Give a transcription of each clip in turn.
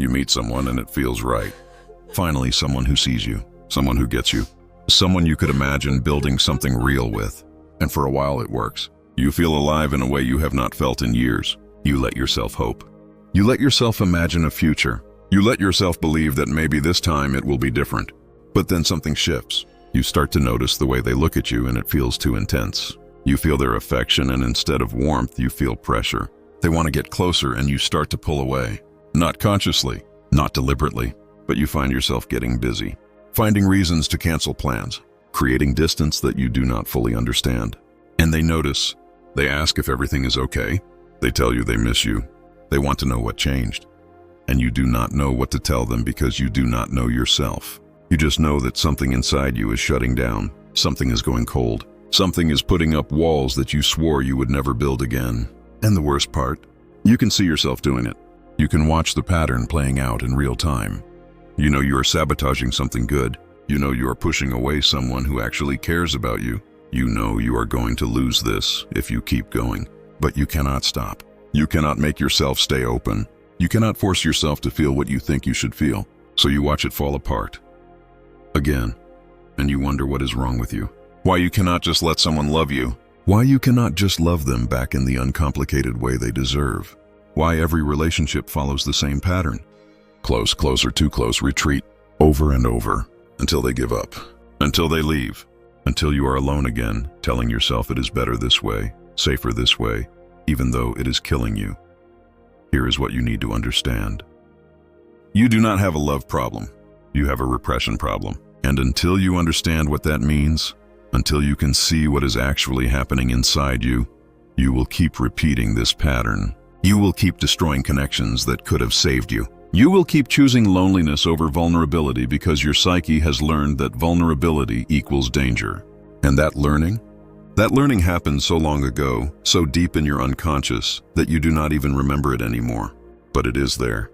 You meet someone and it feels right. Finally, someone who sees you, someone who gets you, someone you could imagine building something real with. And for a while it works. You feel alive in a way you have not felt in years. You let yourself hope. You let yourself imagine a future. You let yourself believe that maybe this time it will be different. But then something shifts. You start to notice the way they look at you and it feels too intense. You feel their affection and instead of warmth, you feel pressure. They want to get closer and you start to pull away. Not consciously, not deliberately, but you find yourself getting busy. Finding reasons to cancel plans. Creating distance that you do not fully understand. And they notice. They ask if everything is okay. They tell you they miss you. They want to know what changed. And you do not know what to tell them because you do not know yourself. You just know that something inside you is shutting down. Something is going cold. Something is putting up walls that you swore you would never build again. And the worst part, you can see yourself doing it. You can watch the pattern playing out in real time. You know you are sabotaging something good. You know you are pushing away someone who actually cares about you. You know you are going to lose this if you keep going. But you cannot stop. You cannot make yourself stay open. You cannot force yourself to feel what you think you should feel. So you watch it fall apart. Again. And you wonder what is wrong with you. Why you cannot just let someone love you. Why you cannot just love them back in the uncomplicated way they deserve. Why every relationship follows the same pattern. Close, closer, too close, retreat, over and over, until they give up, until they leave, until you are alone again, telling yourself it is better this way, safer this way, even though it is killing you. Here is what you need to understand. You do not have a love problem. You have a repression problem. And until you understand what that means, until you can see what is actually happening inside you, you will keep repeating this pattern. You will keep destroying connections that could have saved you. You will keep choosing loneliness over vulnerability because your psyche has learned that vulnerability equals danger. And that learning happened so long ago, so deep in your unconscious, that you do not even remember it anymore. But it is there.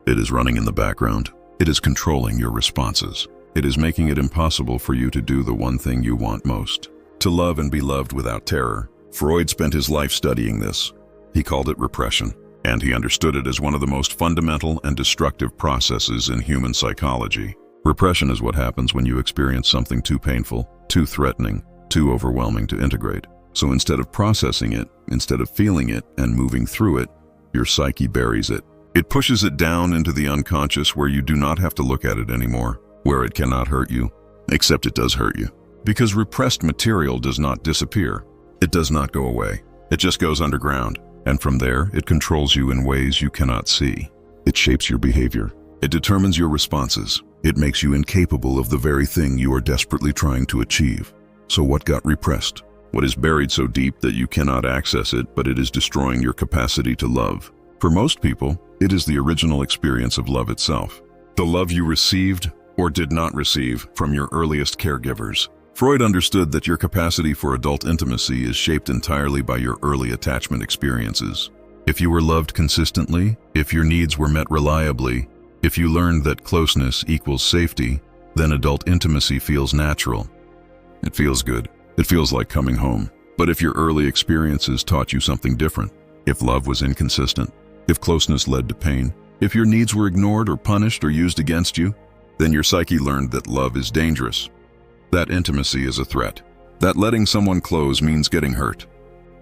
It is running in the background. It is controlling your responses. It is making it impossible for you to do the one thing you want most. To love and be loved without terror. Freud spent his life studying this. He called it repression. And he understood it as one of the most fundamental and destructive processes in human psychology. Repression is what happens when you experience something too painful, too threatening, too overwhelming to integrate. So instead of processing it, instead of feeling it and moving through it, your psyche buries it. It pushes it down into the unconscious where you do not have to look at it anymore, where it cannot hurt you, except it does hurt you. Because repressed material does not disappear. It does not go away. It just goes underground. And from there, it controls you in ways you cannot see. It shapes your behavior. It determines your responses. It makes you incapable of the very thing you are desperately trying to achieve. So what got repressed? What is buried so deep that you cannot access it, but it is destroying your capacity to love? For most people, it is the original experience of love itself. The love you received or did not receive from your earliest caregivers. Freud understood that your capacity for adult intimacy is shaped entirely by your early attachment experiences. If you were loved consistently, if your needs were met reliably, if you learned that closeness equals safety, then adult intimacy feels natural. It feels good. It feels like coming home. But if your early experiences taught you something different, if love was inconsistent, if closeness led to pain, if your needs were ignored or punished or used against you, then your psyche learned that love is dangerous. That intimacy is a threat. That letting someone close means getting hurt.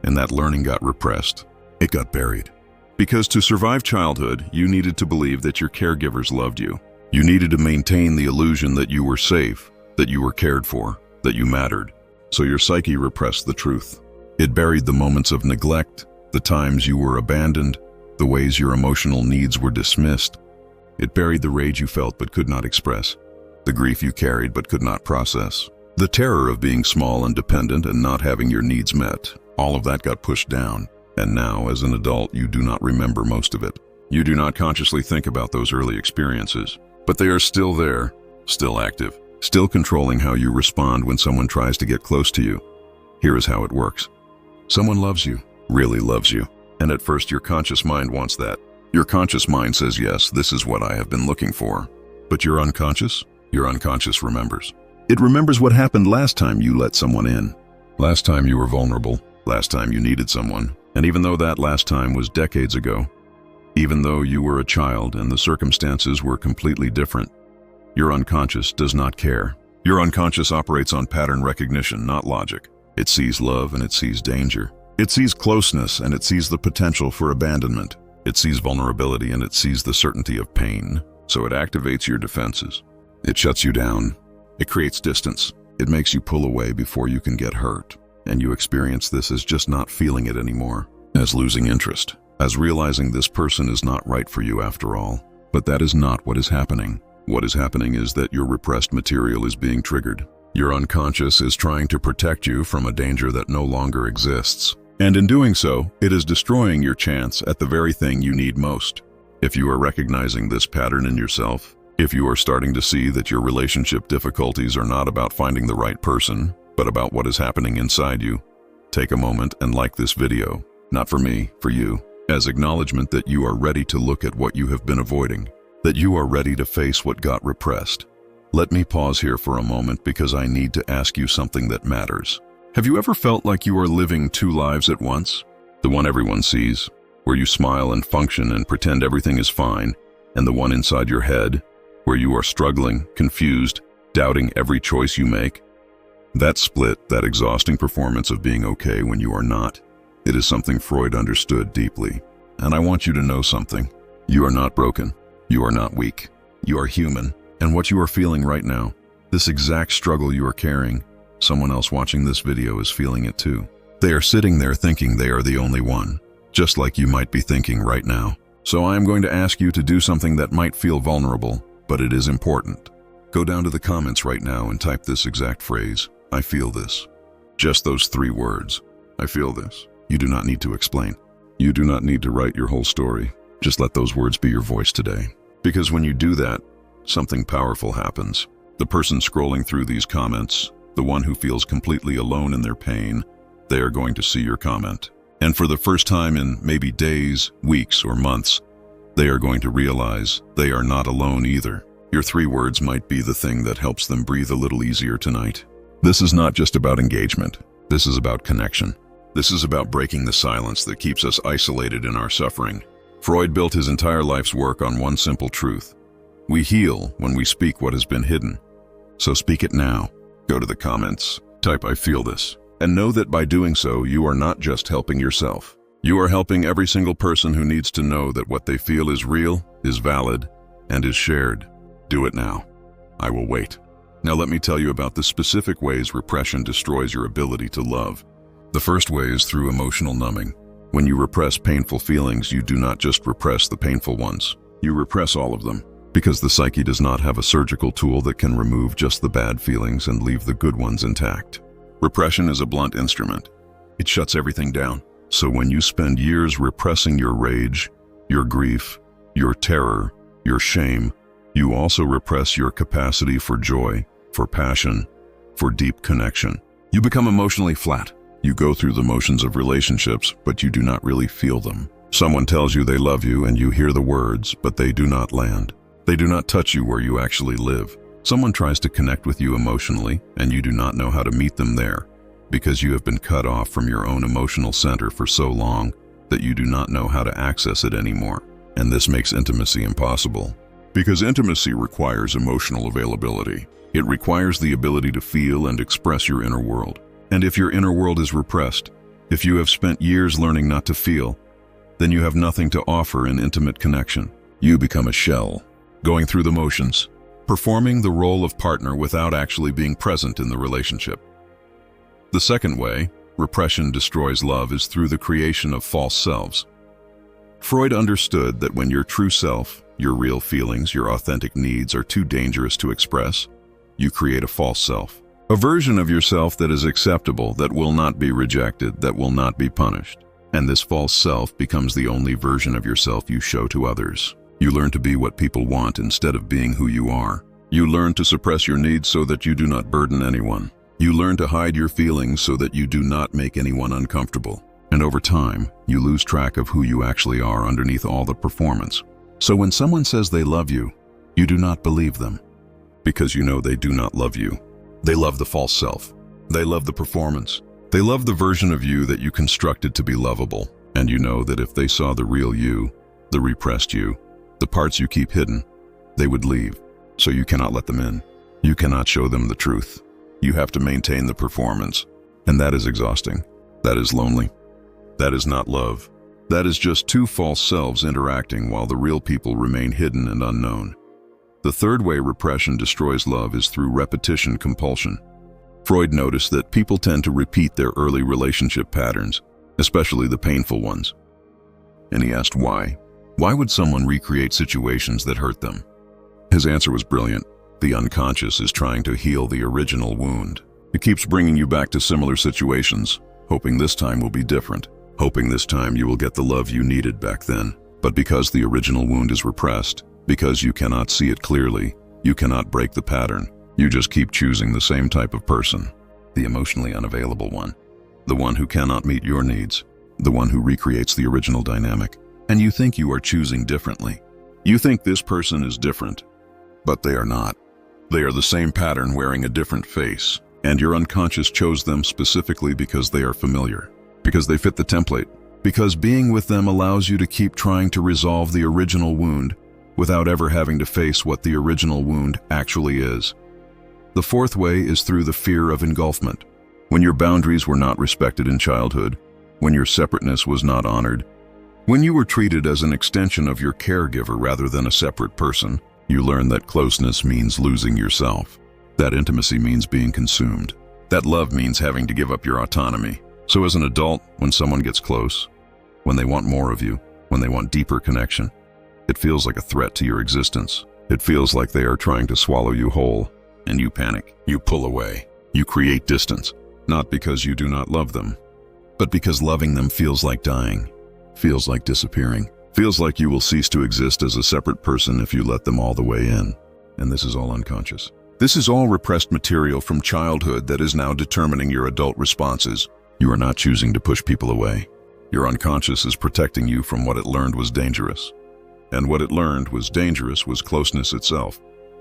And that learning got repressed. It got buried. Because to survive childhood, you needed to believe that your caregivers loved you. You needed to maintain the illusion that you were safe, that you were cared for, that you mattered. So your psyche repressed the truth. It buried the moments of neglect, the times you were abandoned, the ways your emotional needs were dismissed. It buried the rage you felt but could not express. The grief you carried but could not process. The terror of being small and dependent and not having your needs met. All of that got pushed down. And now, as an adult, you do not remember most of it. You do not consciously think about those early experiences. But they are still there, still active, still controlling how you respond when someone tries to get close to you. Here is how it works. Someone loves you, really loves you. And at first your conscious mind wants that. Your conscious mind says, yes, this is what I have been looking for. But your unconscious remembers. It remembers what happened last time you let someone in. Last time you were vulnerable. Last time you needed someone. And even though that last time was decades ago, even though you were a child and the circumstances were completely different. Your unconscious does not care. Your unconscious operates on pattern recognition, not logic. It sees love and it sees danger. It sees closeness and it sees the potential for abandonment. It sees vulnerability and it sees the certainty of pain. So it activates your defenses. It shuts you down. It creates distance. It makes you pull away before you can get hurt. And you experience this as just not feeling it anymore, as losing interest, as realizing this person is not right for you after all. But that is not what is happening. What is happening is that your repressed material is being triggered. Your unconscious is trying to protect you from a danger that no longer exists. And in doing so, it is destroying your chance at the very thing you need most. If you are recognizing this pattern in yourself, if you are starting to see that your relationship difficulties are not about finding the right person, but about what is happening inside you, take a moment and like this video. Not for me, for you, as acknowledgement that you are ready to look at what you have been avoiding, that you are ready to face what got repressed. Let me pause here for a moment because I need to ask you something that matters. Have you ever felt like you are living two lives at once? The one everyone sees, where you smile and function and pretend everything is fine, and the one inside your head, where you are struggling, confused, doubting every choice you make? That split, that exhausting performance of being okay when you are not, it is something Freud understood deeply. And I want you to know something. You are not broken. You are not weak. You are human. And what you are feeling right now, this exact struggle you are carrying, someone else watching this video is feeling it too. They are sitting there thinking they are the only one, just like you might be thinking right now. So I am going to ask you to do something that might feel vulnerable, but it is important. Go down to the comments right now and type this exact phrase, I feel this. Just those 3 words. I feel this. You do not need to explain. You do not need to write your whole story. Just let those words be your voice today. Because when you do that, something powerful happens. The person scrolling through these comments, the one who feels completely alone in their pain, they are going to see your comment. And for the first time in maybe days, weeks, or months, they are going to realize they are not alone either. Your 3 words might be the thing that helps them breathe a little easier tonight. This is not just about engagement. This is about connection. This is about breaking the silence that keeps us isolated in our suffering. Freud built his entire life's work on one simple truth. We heal when we speak what has been hidden. So speak it now. Go to the comments, type I feel this, and know that by doing so, you are not just helping yourself. You are helping every single person who needs to know that what they feel is real, is valid, and is shared. Do it now. I will wait. Now let me tell you about the specific ways repression destroys your ability to love. The first way is through emotional numbing. When you repress painful feelings, you do not just repress the painful ones. You repress all of them, because the psyche does not have a surgical tool that can remove just the bad feelings and leave the good ones intact. Repression is a blunt instrument. It shuts everything down. So when you spend years repressing your rage, your grief, your terror, your shame, you also repress your capacity for joy, for passion, for deep connection. You become emotionally flat. You go through the motions of relationships, but you do not really feel them. Someone tells you they love you and you hear the words, but they do not land. They do not touch you where you actually live. Someone tries to connect with you emotionally, and you do not know how to meet them there, because you have been cut off from your own emotional center for so long that you do not know how to access it anymore. And this makes intimacy impossible. Because intimacy requires emotional availability. It requires the ability to feel and express your inner world. And if your inner world is repressed, if you have spent years learning not to feel, then you have nothing to offer in intimate connection. You become a shell, going through the motions, performing the role of partner without actually being present in the relationship. The second way repression destroys love is through the creation of false selves. Freud understood that when your true self, your real feelings, your authentic needs are too dangerous to express, you create a false self. A version of yourself that is acceptable, that will not be rejected, that will not be punished. And this false self becomes the only version of yourself you show to others. You learn to be what people want instead of being who you are. You learn to suppress your needs so that you do not burden anyone. You learn to hide your feelings so that you do not make anyone uncomfortable. And over time, you lose track of who you actually are underneath all the performance. So when someone says they love you, you do not believe them, because you know they do not love you. They love the false self. They love the performance. They love the version of you that you constructed to be lovable. And you know that if they saw the real you, the repressed you, the parts you keep hidden. They would leave, so you cannot let them in. You cannot show them the truth. You have to maintain the performance, and that is exhausting. That is lonely. That is not love. That is just two false selves interacting while the real people remain hidden and unknown. The third way repression destroys love is through repetition compulsion. Freud noticed that people tend to repeat their early relationship patterns, especially the painful ones. And he asked why. Why would someone recreate situations that hurt them? His answer was brilliant. The unconscious is trying to heal the original wound. It keeps bringing you back to similar situations, hoping this time will be different, hoping this time you will get the love you needed back then. But because the original wound is repressed, because you cannot see it clearly, you cannot break the pattern. You just keep choosing the same type of person, the emotionally unavailable one, the one who cannot meet your needs, the one who recreates the original dynamic. And you think you are choosing differently. You think this person is different, but they are not. They are the same pattern wearing a different face, and your unconscious chose them specifically because they are familiar, because they fit the template, because being with them allows you to keep trying to resolve the original wound without ever having to face what the original wound actually is. The fourth way is through the fear of engulfment. When your boundaries were not respected in childhood, when your separateness was not honored, when you were treated as an extension of your caregiver rather than a separate person, you learn that closeness means losing yourself. That intimacy means being consumed. That love means having to give up your autonomy. So as an adult, when someone gets close, when they want more of you, when they want deeper connection, it feels like a threat to your existence. It feels like they are trying to swallow you whole, and you panic. You pull away. You create distance, not because you do not love them, but because loving them feels like dying, feels like disappearing, feels like you will cease to exist as a separate person if you let them all the way in. And this is all unconscious. This is all repressed material from childhood that is now determining your adult responses. You are not choosing to push people away. Your unconscious is protecting you from what it learned was dangerous. And what it learned was dangerous was closeness itself.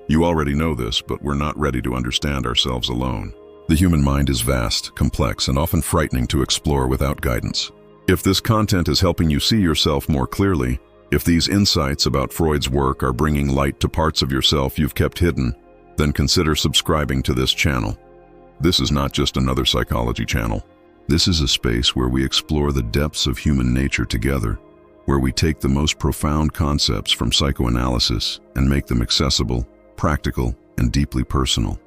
You already know this, but we're not ready to understand ourselves alone. The human mind is vast, complex, and often frightening to explore without guidance. If this content is helping you see yourself more clearly, if these insights about Freud's work are bringing light to parts of yourself you've kept hidden, then consider subscribing to this channel. This is not just another psychology channel. This is a space where we explore the depths of human nature together, where we take the most profound concepts from psychoanalysis and make them accessible, practical, and deeply personal.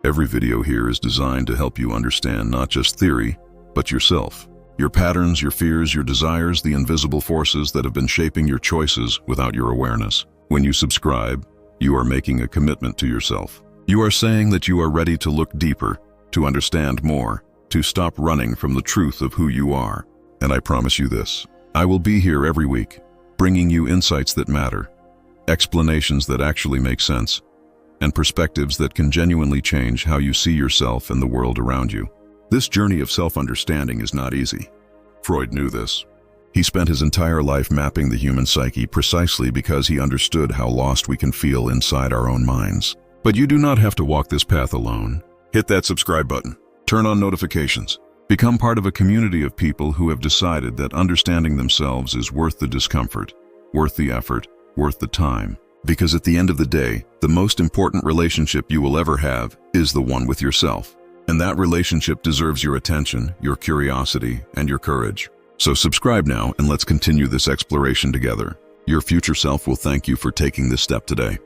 Every video here is designed to help you understand not just theory, but yourself. Your patterns, your fears, your desires, the invisible forces that have been shaping your choices without your awareness. When you subscribe, you are making a commitment to yourself. You are saying that you are ready to look deeper, to understand more, to stop running from the truth of who you are. And I promise you this, I will be here every week, bringing you insights that matter, explanations that actually make sense, and perspectives that can genuinely change how you see yourself and the world around you. This journey of self-understanding is not easy. Freud knew this. He spent his entire life mapping the human psyche precisely because he understood how lost we can feel inside our own minds. But you do not have to walk this path alone. Hit that subscribe button. Turn on notifications. Become part of a community of people who have decided that understanding themselves is worth the discomfort, worth the effort, worth the time. Because at the end of the day, the most important relationship you will ever have is the one with yourself. And that relationship deserves your attention, your curiosity, and your courage. So subscribe now and let's continue this exploration together. Your future self will thank you for taking this step today.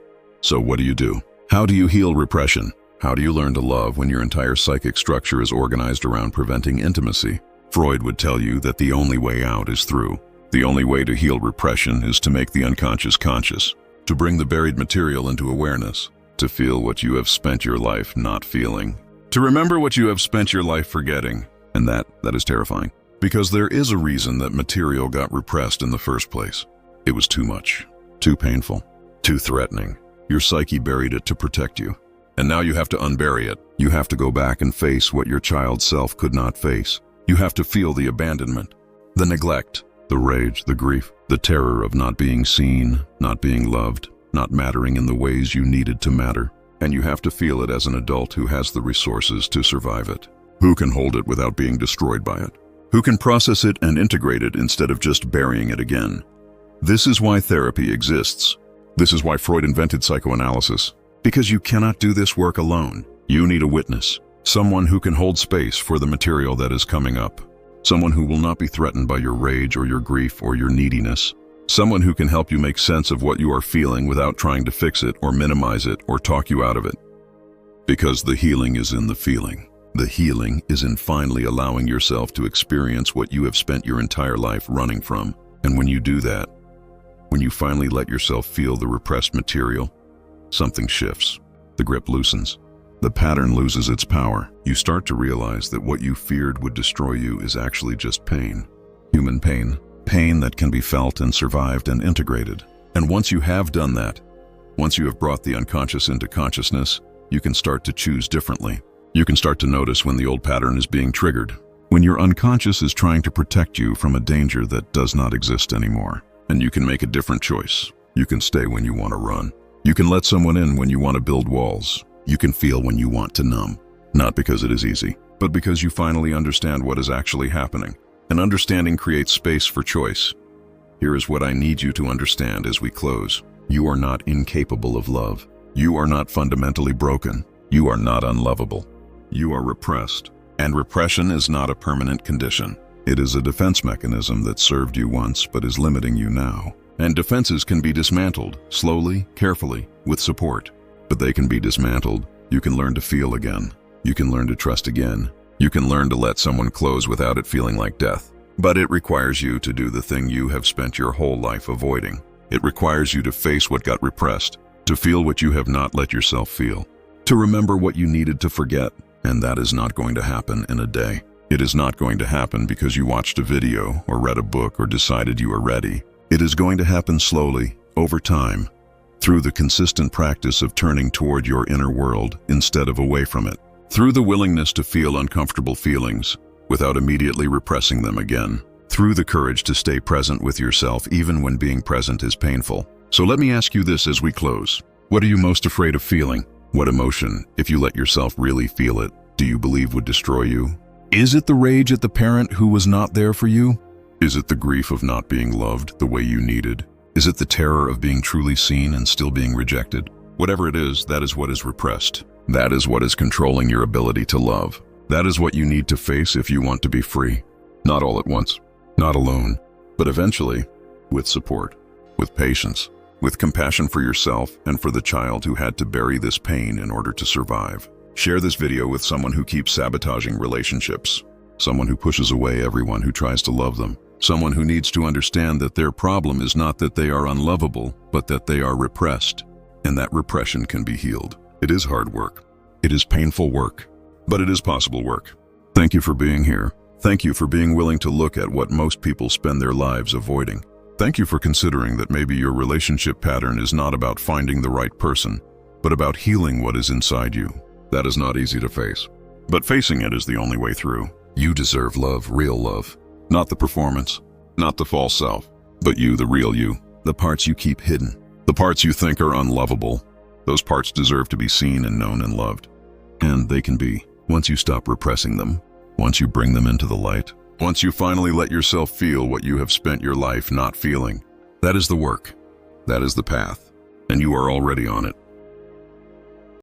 So what do? How do you heal repression? How do you learn to love when your entire psychic structure is organized around preventing intimacy? Freud would tell you that the only way out is through. The only way to heal repression is to make the unconscious conscious, to bring the buried material into awareness, to feel what you have spent your life not feeling, to remember what you have spent your life forgetting. And that is terrifying. Because there is a reason that material got repressed in the first place. It was too much, too painful, too threatening. Your psyche buried it to protect you. And now you have to unbury it. You have to go back and face what your child self could not face. You have to feel the abandonment, the neglect, the rage, the grief, the terror of not being seen, not being loved, not mattering in the ways you needed to matter. And you have to feel it as an adult who has the resources to survive it. Who can hold it without being destroyed by it? Who can process it and integrate it instead of just burying it again? This is why therapy exists. This is why Freud invented psychoanalysis. Because you cannot do this work alone. You need a witness. Someone who can hold space for the material that is coming up. Someone who will not be threatened by your rage or your grief or your neediness. Someone who can help you make sense of what you are feeling without trying to fix it or minimize it or talk you out of it. Because the healing is in the feeling. The healing is in finally allowing yourself to experience what you have spent your entire life running from. And when you do that, when you finally let yourself feel the repressed material, something shifts. The grip loosens. The pattern loses its power. You start to realize that what you feared would destroy you is actually just pain. Human pain. Pain that can be felt and survived and integrated. And once you have done that, once you have brought the unconscious into consciousness, you can start to choose differently. You can start to notice when the old pattern is being triggered. When your unconscious is trying to protect you from a danger that does not exist anymore. And you can make a different choice. You can stay when you want to run. You can let someone in when you want to build walls. You can feel when you want to numb. Not because it is easy, but because you finally understand what is actually happening. And understanding creates space for choice. Here is what I need you to understand as we close. You are not incapable of love. You are not fundamentally broken. You are not unlovable. You are repressed. And repression is not a permanent condition. It is a defense mechanism that served you once but is limiting you now. And defenses can be dismantled, slowly, carefully, with support. But they can be dismantled. You can learn to feel again. You can learn to trust again. You can learn to let someone close without it feeling like death. But it requires you to do the thing you have spent your whole life avoiding. It requires you to face what got repressed, to feel what you have not let yourself feel, to remember what you needed to forget. And that is not going to happen in a day. It is not going to happen because you watched a video or read a book or decided you are ready. It is going to happen slowly, over time, through the consistent practice of turning toward your inner world instead of away from it. Through the willingness to feel uncomfortable feelings without immediately repressing them again. Through the courage to stay present with yourself even when being present is painful. So let me ask you this as we close. What are you most afraid of feeling? What emotion, if you let yourself really feel it, do you believe would destroy you? Is it the rage at the parent who was not there for you? Is it the grief of not being loved the way you needed? Is it the terror of being truly seen and still being rejected? Whatever it is, that is what is repressed. That is what is controlling your ability to love. That is what you need to face if you want to be free. Not all at once, not alone, but eventually, with support, with patience, with compassion for yourself and for the child who had to bury this pain in order to survive. Share this video with someone who keeps sabotaging relationships, someone who pushes away everyone who tries to love them, someone who needs to understand that their problem is not that they are unlovable, but that they are repressed, and that repression can be healed. It is hard work. It is painful work, but it is possible work. Thank you for being here. Thank you for being willing to look at what most people spend their lives avoiding. Thank you for considering that maybe your relationship pattern is not about finding the right person, but about healing what is inside you. That is not easy to face, but facing it is the only way through. You deserve love, real love. Not the performance, not the false self, but you, the real you. The parts you keep hidden, the parts you think are unlovable. Those parts deserve to be seen and known and loved. And they can be, once you stop repressing them, once you bring them into the light, once you finally let yourself feel what you have spent your life not feeling. That is the work. That is the path. And you are already on it.